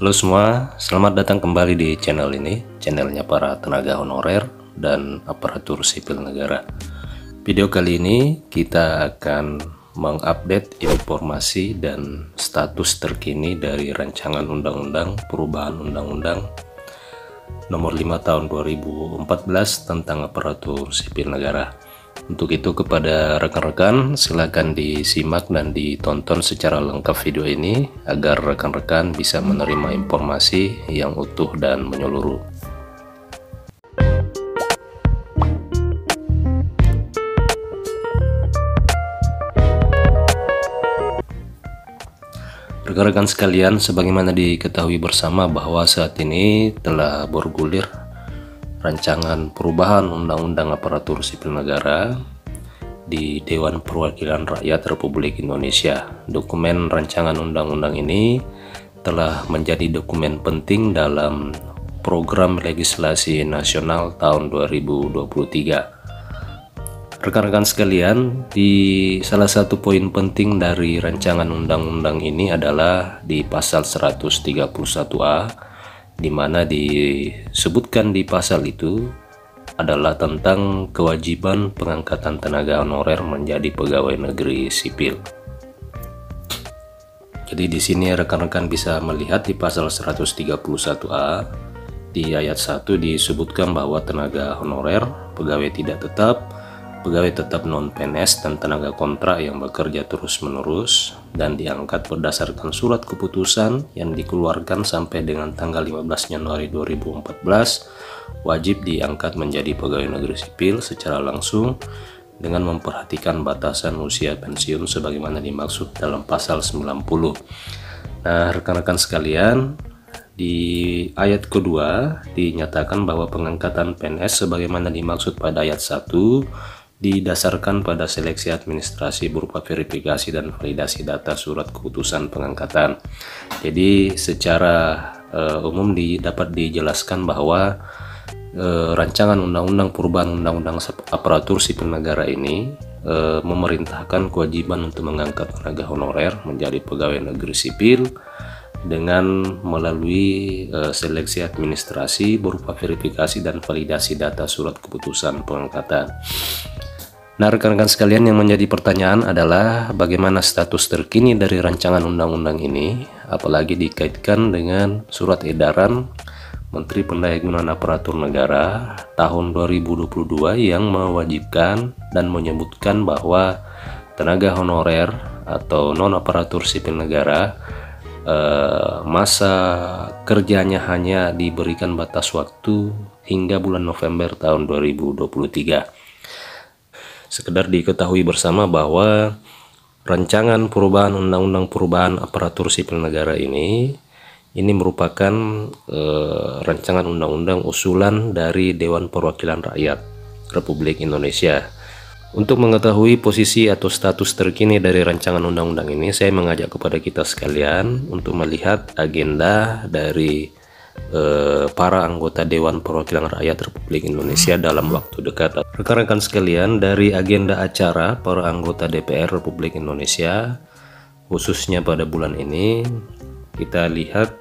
Halo semua, selamat datang kembali di channel ini, channelnya para tenaga honorer dan aparatur sipil negara. Video kali ini kita akan mengupdate informasi dan status terkini dari rancangan undang-undang perubahan undang-undang nomor 5 tahun 2014 tentang aparatur sipil negara. Untuk itu kepada rekan-rekan silakan disimak dan ditonton secara lengkap video ini agar rekan-rekan bisa menerima informasi yang utuh dan menyeluruh. Rekan-rekan sekalian, sebagaimana diketahui bersama bahwa saat ini telah bergulir rancangan perubahan undang-undang aparatur sipil negara di Dewan Perwakilan Rakyat Republik Indonesia. Dokumen rancangan undang-undang ini telah menjadi dokumen penting dalam program legislasi nasional tahun 2023. Rekan-rekan sekalian, di salah satu poin penting dari rancangan undang-undang ini adalah di pasal 131A, di mana disebutkan di pasal itu adalah tentang kewajiban pengangkatan tenaga honorer menjadi pegawai negeri sipil. Jadi di sini rekan-rekan bisa melihat di pasal 131A di ayat 1 disebutkan bahwa tenaga honorer, pegawai tidak tetap, pegawai tetap non-PNS dan tenaga kontrak yang bekerja terus-menerus dan diangkat berdasarkan surat keputusan yang dikeluarkan sampai dengan tanggal 15 Januari 2014 wajib diangkat menjadi pegawai negeri sipil secara langsung dengan memperhatikan batasan usia pensiun sebagaimana dimaksud dalam pasal 90. Nah, rekan-rekan sekalian, di ayat kedua dinyatakan bahwa pengangkatan PNS sebagaimana dimaksud pada ayat 1 didasarkan pada seleksi administrasi berupa verifikasi dan validasi data surat keputusan pengangkatan. Jadi secara umum dapat dijelaskan bahwa rancangan undang-undang perubahan undang-undang aparatur sipil negara ini memerintahkan kewajiban untuk mengangkat tenaga honorer menjadi pegawai negeri sipil dengan melalui seleksi administrasi berupa verifikasi dan validasi data surat keputusan pengangkatan. Nah, rekan-rekan sekalian, yang menjadi pertanyaan adalah bagaimana status terkini dari rancangan undang-undang ini, apalagi dikaitkan dengan surat edaran Menteri Pendayagunaan Aparatur Negara tahun 2022 yang mewajibkan dan menyebutkan bahwa tenaga honorer atau non-aparatur sipil negara masa kerjanya hanya diberikan batas waktu hingga bulan November tahun 2023. Sekedar diketahui bersama bahwa rancangan perubahan undang-undang perubahan aparatur sipil negara ini merupakan rancangan undang-undang usulan dari Dewan Perwakilan Rakyat Republik Indonesia. Untuk mengetahui posisi atau status terkini dari rancangan undang-undang ini, saya mengajak kepada kita sekalian untuk melihat agenda dari para anggota Dewan Perwakilan Rakyat Republik Indonesia dalam waktu dekat. Rekan-rekan sekalian, dari agenda acara para anggota DPR Republik Indonesia khususnya pada bulan ini, kita lihat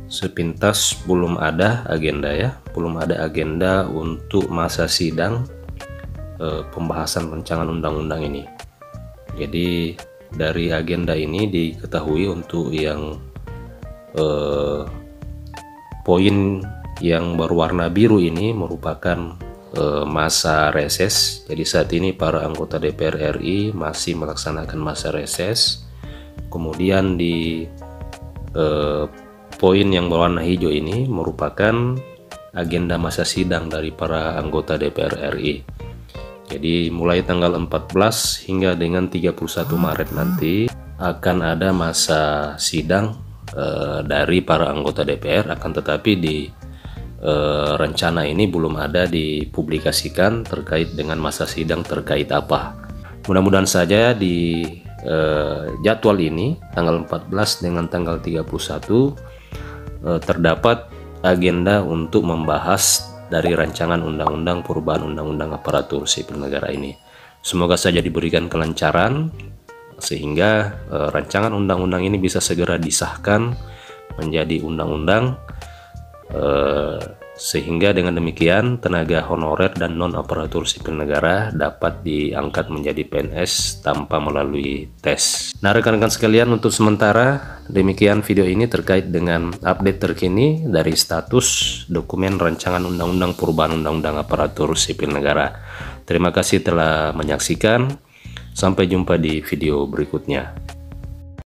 sepintas belum ada agenda untuk masa sidang pembahasan rancangan undang-undang ini. Jadi dari agenda ini diketahui untuk yang poin yang berwarna biru ini merupakan masa reses. Jadi saat ini para anggota DPR RI masih melaksanakan masa reses. Kemudian di poin yang berwarna hijau ini merupakan agenda masa sidang dari para anggota DPR RI. Jadi mulai tanggal 14 hingga dengan 31 Maret nanti akan ada masa sidang dari para anggota DPR, akan tetapi di rencana ini belum ada dipublikasikan terkait dengan masa sidang terkait apa. Mudah-mudahan saja di jadwal ini tanggal 14 dengan tanggal 31 terdapat agenda untuk membahas dari rancangan undang-undang perubahan undang-undang aparatur sipil negara ini. Semoga saja diberikan kelancaran sehingga rancangan undang-undang ini bisa segera disahkan menjadi undang-undang, sehingga dengan demikian tenaga honorer dan non-aparatur sipil negara dapat diangkat menjadi PNS tanpa melalui tes. Nah rekan-rekan sekalian, untuk sementara demikian video ini terkait dengan update terkini dari status dokumen rancangan undang-undang perubahan undang-undang aparatur sipil negara. Terima kasih telah menyaksikan, sampai jumpa di video berikutnya.